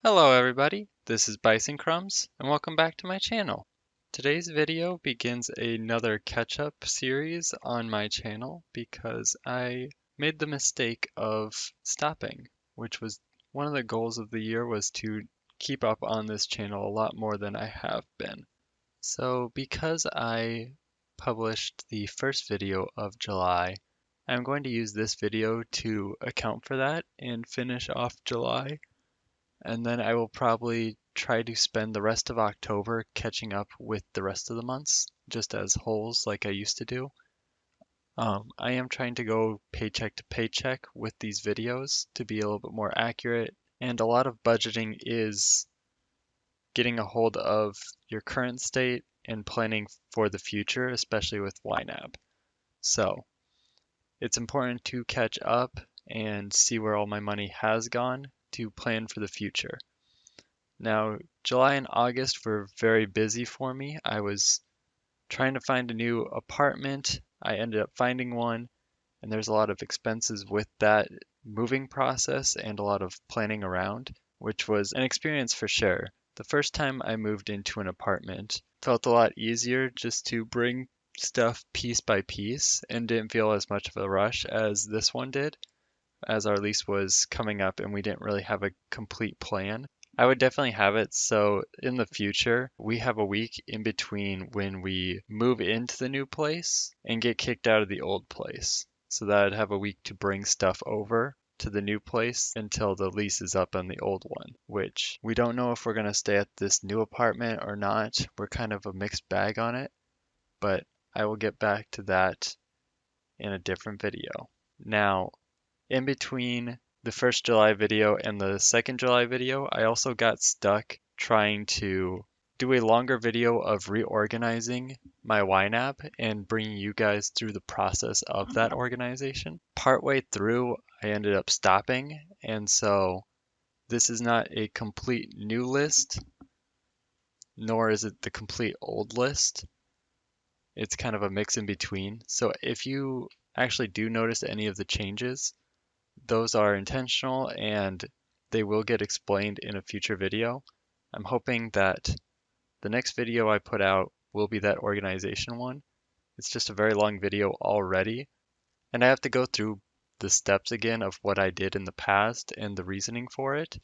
Hello everybody, this is Bison Crumbs and welcome back to my channel. Today's video begins another catch-up series on my channel because I made the mistake of stopping, which was one of the goals of the year was to keep up on this channel a lot more than I have been. So because I published the first video of July, I'm going to use this video to account for that and finish off July. And then I will probably try to spend the rest of October catching up with the rest of the months, just as wholes like I used to do. I am trying to go paycheck to paycheck with these videos to be a little bit more accurate, and a lot of budgeting is getting a hold of your current state and planning for the future, especially with YNAB. So it's important to catch up and see where all my money has gone to plan for the future. Now, July and August were very busy for me. I was trying to find a new apartment. I ended up finding one, and there's a lot of expenses with that moving process and a lot of planning around, which was an experience for sure. The first time I moved into an apartment felt a lot easier just to bring stuff piece by piece and didn't feel as much of a rush as this one did, as our lease was coming up and we didn't really have a complete plan. I would definitely have it so in the future we have a week in between when we move into the new place and get kicked out of the old place. So that I'd have a week to bring stuff over to the new place until the lease is up on the old one, which we don't know if we're going to stay at this new apartment or not. We're kind of a mixed bag on it, but I will get back to that in a different video. Now, in between the first July video and the second July video, I also got stuck trying to do a longer video of reorganizing my YNAB and bringing you guys through the process of that organization. Partway through, I ended up stopping, and so this is not a complete new list, nor is it the complete old list. It's kind of a mix in between. So if you actually do notice any of the changes, those are intentional and they will get explained in a future video. I'm hoping that the next video I put out will be that organization one. It's just a very long video already, and I have to go through the steps again of what I did in the past and the reasoning for it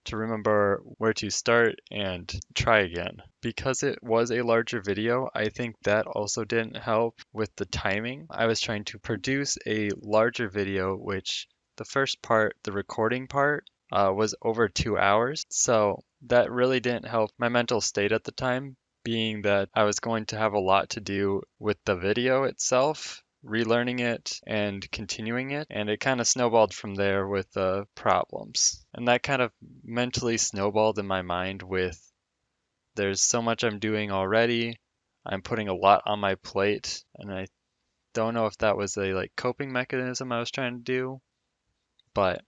to remember where to start and try again. Because it was a larger video, I think that also didn't help with the timing. I was trying to produce a larger video, which the first part, the recording part, was over 2 hours. So that really didn't help my mental state at the time, being that I was going to have a lot to do with the video itself, relearning it and continuing it, and it kind of snowballed from there with problems. And that kind of mentally snowballed in my mind with there's so much I'm doing already. I'm putting a lot on my plate, and I don't know if that was a coping mechanism I was trying to do, but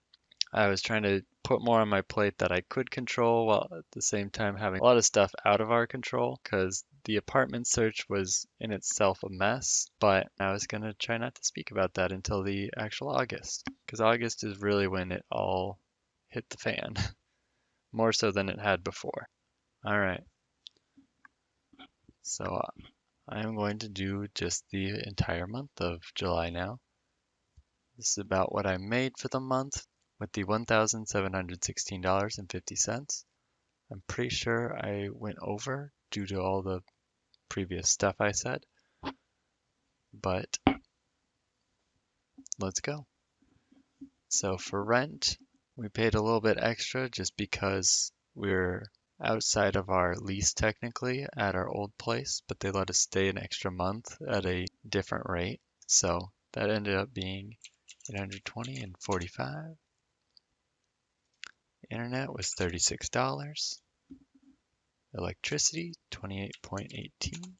I was trying to put more on my plate that I could control while at the same time having a lot of stuff out of our control because the apartment search was in itself a mess. But I was going to try not to speak about that until the actual August, because August is really when it all hit the fan, more so than it had before. All right. So I am going to do just the entire month of July now. This is about what I made for the month with the $1,716.50. I'm pretty sure I went over due to all the previous stuff I said, but let's go. So for rent, we paid a little bit extra just because we're outside of our lease technically at our old place, but they let us stay an extra month at a different rate. So that ended up being $820 and $45. Internet was $36. Electricity, $28.18.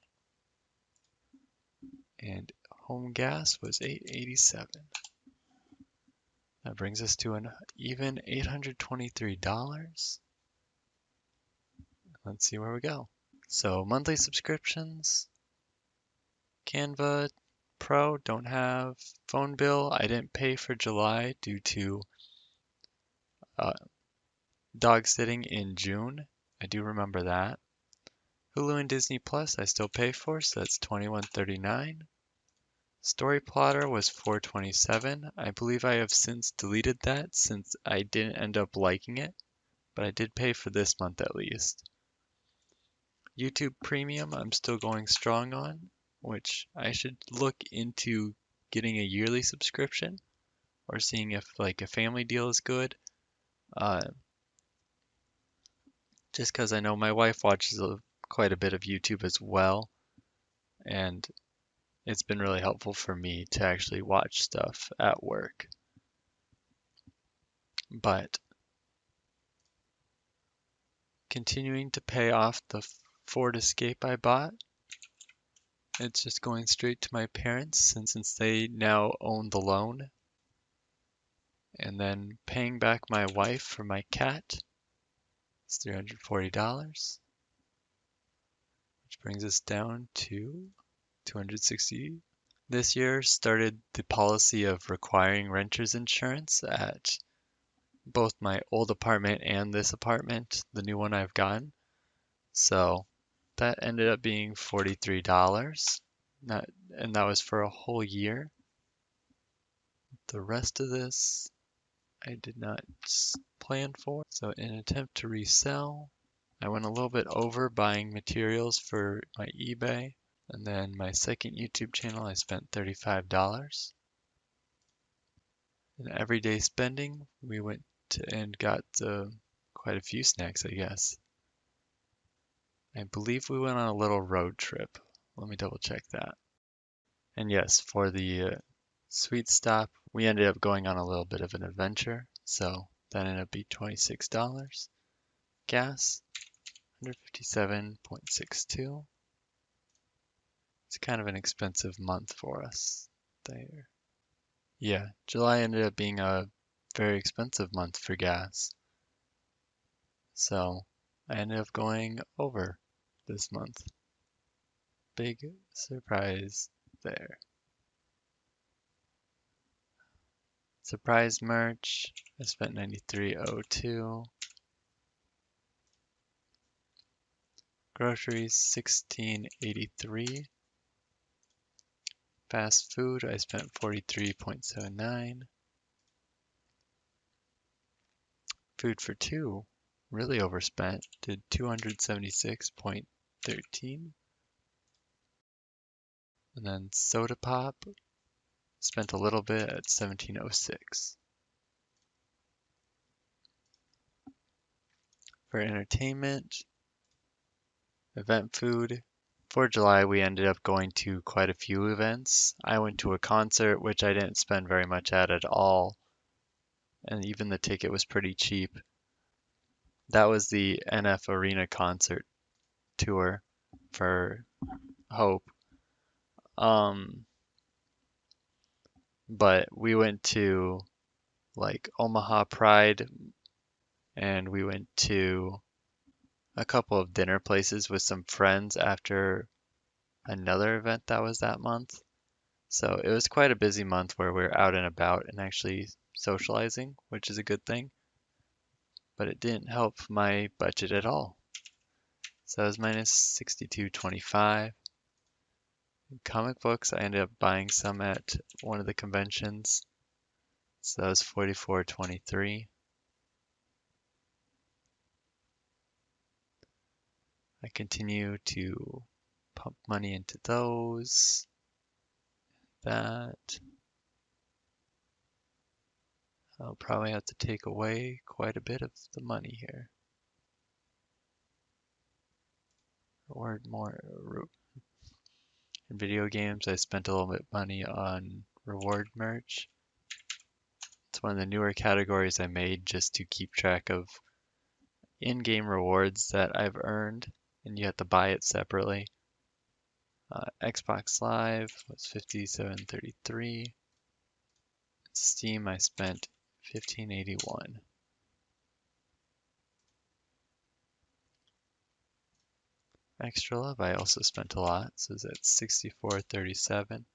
And home gas was $8.87. That brings us to an even $823. Let's see where we go. So monthly subscriptions, Canva Pro, don't have. Phone bill, I didn't pay for July due to Dog sitting in June. I do remember that. Hulu and Disney Plus I still pay for, so that's $21.39. Story Plotter was $4.27. I believe I have since deleted that since I didn't end up liking it, but I did pay for this month at least. YouTube Premium I'm still going strong on, which I should look into getting a yearly subscription or seeing if like a family deal is good. Uh, just because I know my wife watches quite a bit of YouTube as well, and it's been really helpful for me to actually watch stuff at work. But continuing to pay off the Ford Escape I bought, it's just going straight to my parents since they now own the loan. And then paying back my wife for my cat. It's $340, which brings us down to $260. This year started the policy of requiring renter's insurance at both my old apartment and this apartment, the new one I've gotten. So that ended up being $43. And that was for a whole year. The rest of this I did not plan for. So in an attempt to resell, I went a little bit over buying materials for my eBay. And then my second YouTube channel, I spent $35. In everyday spending, we went and got quite a few snacks, I guess. I believe we went on a little road trip. Let me double check that. And yes, for the sweet stop, we ended up going on a little bit of an adventure. So that ended up being $26. Gas, 157.62. It's kind of an expensive month for us there. Yeah, July ended up being a very expensive month for gas. So I ended up going over this month. Big surprise there. Surprise merch, I spent $93.02. Groceries, $16.83. Fast food, I spent $43.79. Food for two, really overspent, did $276.13. And then soda pop, spent a little bit at $17.06. For entertainment, event food, for July we ended up going to quite a few events. I went to a concert, which I didn't spend very much at all, and even the ticket was pretty cheap. That was the NF Arena concert tour for Hope. But we went to like Omaha Pride, and we went to a couple of dinner places with some friends after another event that was that month. So it was quite a busy month where we were out and about and actually socializing, which is a good thing. But it didn't help my budget at all. So that was minus $62.25. Comic books, I ended up buying some at one of the conventions. So that was $44.23. I continue to pump money into those. That. I'll probably have to take away quite a bit of the money here. Or more. In video games, I spent a little bit of money on reward merch. It's one of the newer categories I made just to keep track of in-game rewards that I've earned, and you have to buy it separately. Xbox Live was $57.33. Steam, I spent $15.81. Extra Love, I also spent a lot, so it's at $64.37.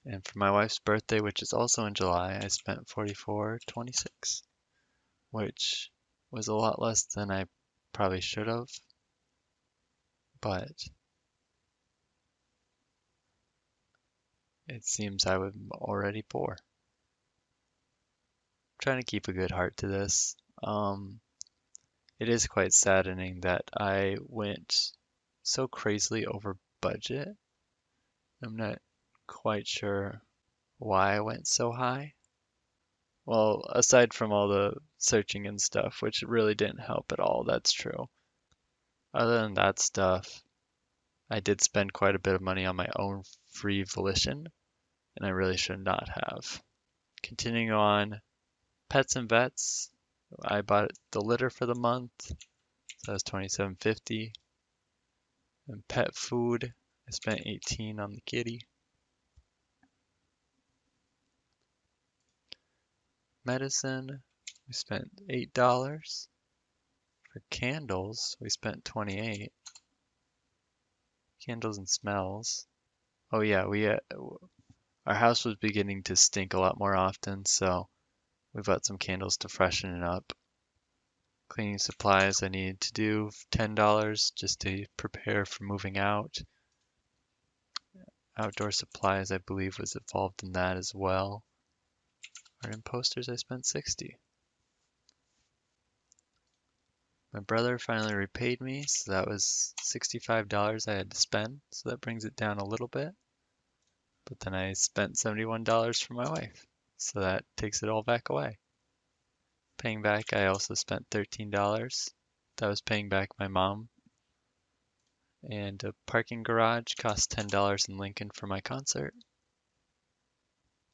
And for my wife's birthday, which is also in July, I spent $44.26, which was a lot less than I probably should have, but it seems I'm already poor. I'm trying to keep a good heart to this. It is quite saddening that I went so crazily over budget. I'm not quite sure why I went so high. Well, aside from all the searching and stuff, which really didn't help at all, that's true. Other than that stuff, I did spend quite a bit of money on my own free volition, and I really should not have. Continuing on, pets and vets. I bought the litter for the month, so that was $27.50. And pet food, I spent $18 on the kitty. Medicine, we spent $8. For candles, we spent $28. Candles and smells. Oh yeah, our house was beginning to stink a lot more often, so we bought some candles to freshen it up. Cleaning supplies I needed to do $10 just to prepare for moving out. Outdoor supplies I believe was involved in that as well. Art and posters I spent $60. My brother finally repaid me, so that was $65 I had to spend, so that brings it down a little bit. But then I spent $71 for my wife, so that takes it all back away. Paying back, I also spent $13. That was paying back my mom. And a parking garage cost $10 in Lincoln for my concert.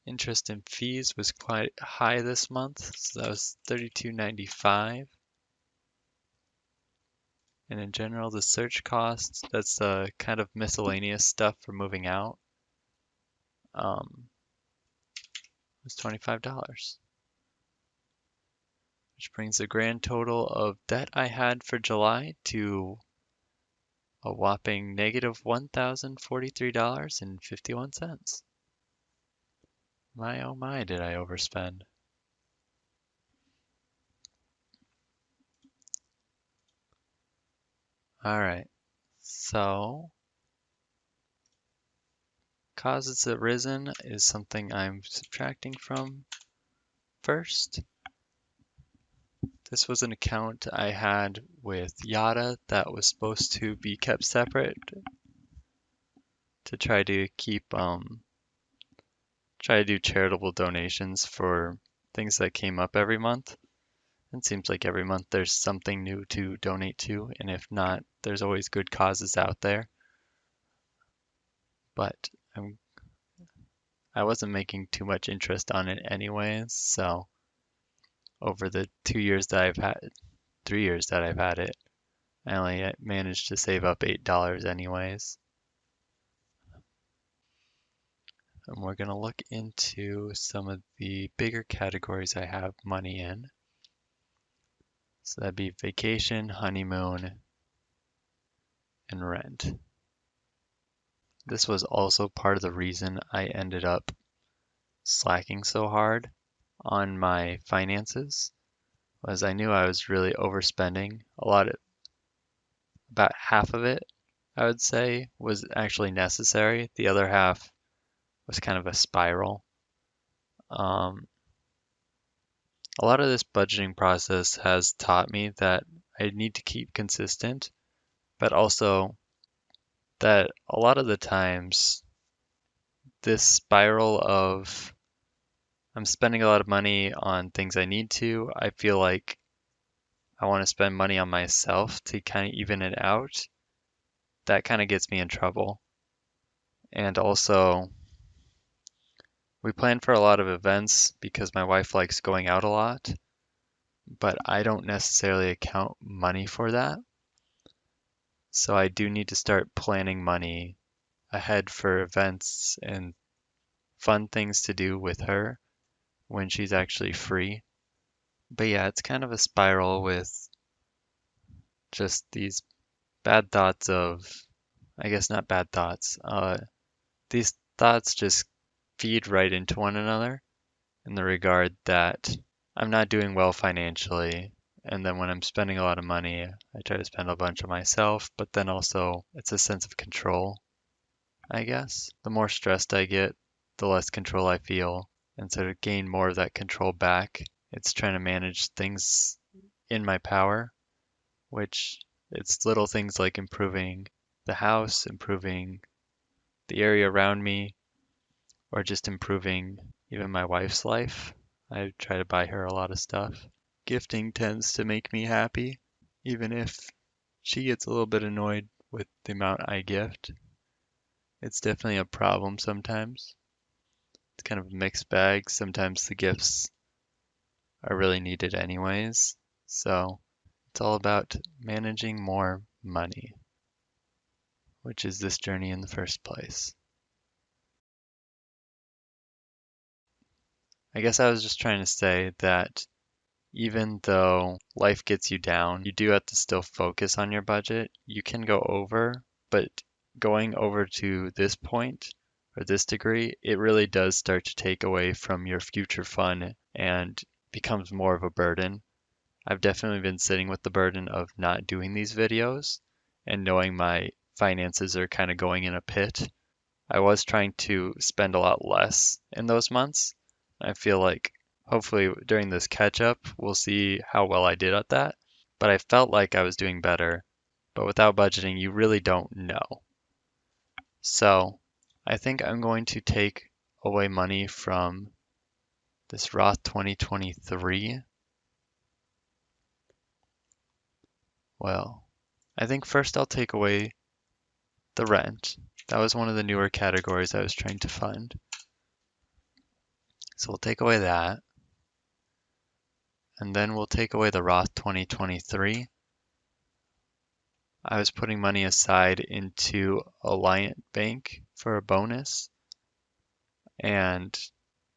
Interest and fees was quite high this month, so that was $32.95. And in general, the search costs, that's the kind of miscellaneous stuff for moving out, was $25. Which brings the grand total of debt I had for July to a whopping negative $1,043.51. My oh my, did I overspend. Alright, so causes that risen is something I'm subtracting from first. This was an account I had with Yada that was supposed to be kept separate to try to do charitable donations for things that came up every month. It seems like every month there's something new to donate to, and if not, there's always good causes out there. But I wasn't making too much interest on it anyways, so over the 3 years that I've had it, I only managed to save up $8 anyways. And we're going to look into some of the bigger categories I have money in. So that'd be vacation, honeymoon, and rent. This was also part of the reason I ended up slacking so hard on my finances, was I knew I was really overspending. About half of it, I would say, was actually necessary. The other half was kind of a spiral. A lot of this budgeting process has taught me that I need to keep consistent, but also that a lot of the times this spiral of I'm spending a lot of money on things I need to, I feel like I want to spend money on myself to kind of even it out. That kind of gets me in trouble. And also, we plan for a lot of events because my wife likes going out a lot, but I don't necessarily account money for that. So I do need to start planning money ahead for events and fun things to do with her when she's actually free. But yeah, it's kind of a spiral with just these bad thoughts of, I guess not bad thoughts. These thoughts just feed right into one another in the regard that I'm not doing well financially. And then when I'm spending a lot of money, I try to spend a bunch on myself, but then also it's a sense of control, I guess. The more stressed I get, the less control I feel. And so to gain more of that control back, it's trying to manage things in my power, which it's little things like improving the house, improving the area around me, or just improving even my wife's life. I try to buy her a lot of stuff. Gifting tends to make me happy, even if she gets a little bit annoyed with the amount I gift. It's definitely a problem sometimes. It's kind of a mixed bag. Sometimes the gifts are really needed anyways. So it's all about managing more money, which is this journey in the first place. I guess I was just trying to say that even though life gets you down, you do have to still focus on your budget. You can go over, but going over to this point or this degree, it really does start to take away from your future fun and becomes more of a burden. I've definitely been sitting with the burden of not doing these videos and knowing my finances are kind of going in a pit. I was trying to spend a lot less in those months. I feel like hopefully during this catch up, we'll see how well I did at that. But I felt like I was doing better. But without budgeting, you really don't know. So I think I'm going to take away money from this Roth 2023. Well, I think first I'll take away the rent. That was one of the newer categories I was trying to fund. So we'll take away that. And then we'll take away the Roth 2023. I was putting money aside into Alliant Bank for a bonus. And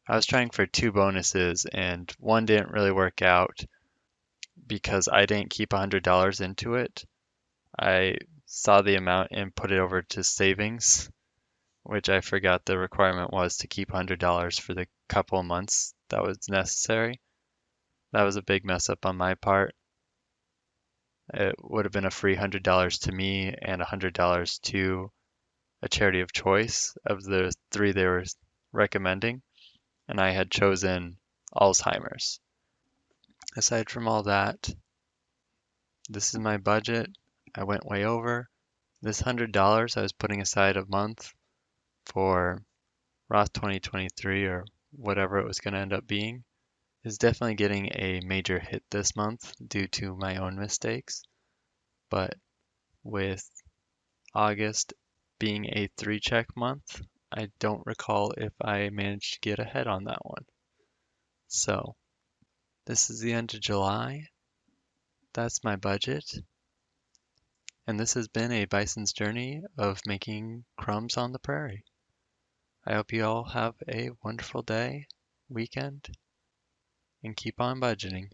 I was trying for two bonuses, and one didn't really work out because I didn't keep $100 into it. I saw the amount and put it over to savings, which I forgot the requirement was to keep $100 for the couple of months that was necessary. That was a big mess up on my part. It would have been a free $100 to me and $100 to a charity of choice of the three they were recommending, and I had chosen Alzheimer's. Aside from all that, this is my budget. I went way over. This $100 I was putting aside a month for Roth 2023 or whatever it was going to end up being is definitely getting a major hit this month due to my own mistakes. But with August being a 3-check month, I don't recall if I managed to get ahead on that one. So this is the end of July. That's my budget. And this has been a bison's journey of making crumbs on the prairie. I hope you all have a wonderful day, weekend, and keep on budgeting.